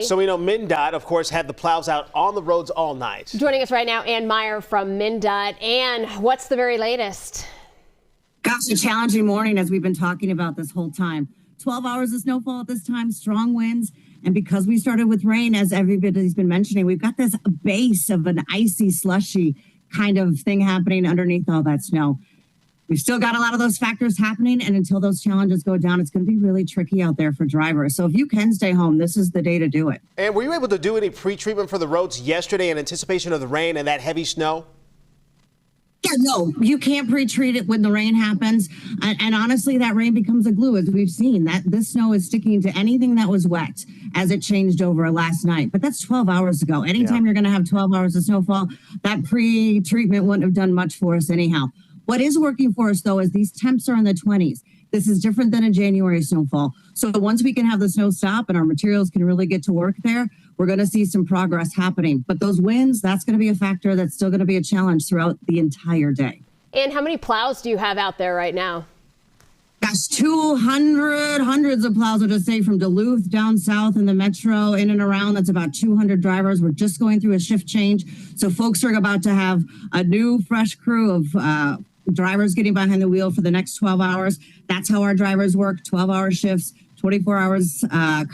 So we know MnDOT, of course, had the plows out on the roads all night. Joining us right now, Ann Meyer from MnDOT. Ann, what's the very latest? Gosh, a challenging morning as we've been talking about this whole time. 12 hours of snowfall at this time, strong winds. And because we started with rain, as everybody's been mentioning, we've got this base of an icy, slushy kind of thing happening underneath all that snow. We've still got a lot of those factors happening, and until those challenges go down, it's going to be really tricky out there for drivers. So if you can stay home, this is the day to do it. And were you able to do any pre-treatment for the roads yesterday in anticipation of the rain and that heavy snow? Yeah, no, you can't pre-treat it when the rain happens. And honestly, that rain becomes a glue, as we've seen. That this snow is sticking to anything that was wet as it changed over last night. But that's 12 hours ago. Anytime you're going to have 12 hours of snowfall, that pre-treatment wouldn't have done much for us anyhow. What is working for us, though, is these temps are in the 20s. This is different than a January snowfall. So once we can have the snow stop and our materials can really get to work there, we're going to see some progress happening. But those winds, that's going to be a factor that's still going to be a challenge throughout the entire day. And how many plows do you have out there right now? Gosh, hundreds of plows, I'll just say, from Duluth down south in the metro, in and around. That's about 200 drivers. We're just going through a shift change. So folks are about to have a new, fresh crew of drivers getting behind the wheel for the next 12 hours. That's how our drivers work, 12-hour shifts, 24 hours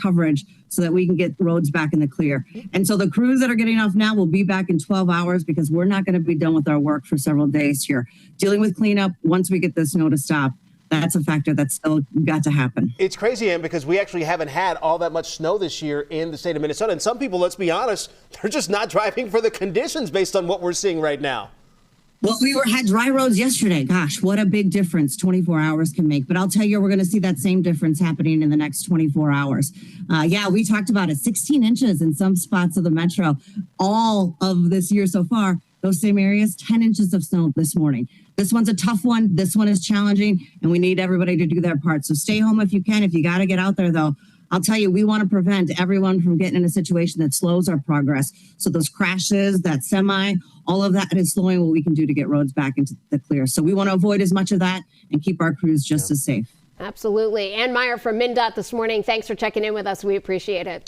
coverage, so that we can get roads back in the clear. And so the crews that are getting off now will be back in 12 hours because we're not going to be done with our work for several days here. Dealing with cleanup once we get the snow to stop. That's a factor that's still got to happen. It's crazy, Ann, because we actually haven't had all that much snow this year in the state of Minnesota. And some people, let's be honest, they're just not driving for the conditions based on what we're seeing right now. Well, had dry roads yesterday. Gosh, what a big difference 24 hours can make. But I'll tell you, we're going to see that same difference happening in the next 24 hours. Yeah, we talked about it. 16 inches in some spots of the metro. All of this year so far, those same areas, 10 inches of snow this morning. This one's a tough one. This one is challenging, and we need everybody to do their part. So stay home if you can. If you got to get out there, though, I'll tell you, we want to prevent everyone from getting in a situation that slows our progress. So those crashes, that semi, all of that is slowing what we can do to get roads back into the clear. So we want to avoid as much of that and keep our crews just as safe. Absolutely. Ann Meyer from MnDOT this morning. Thanks for checking in with us. We appreciate it.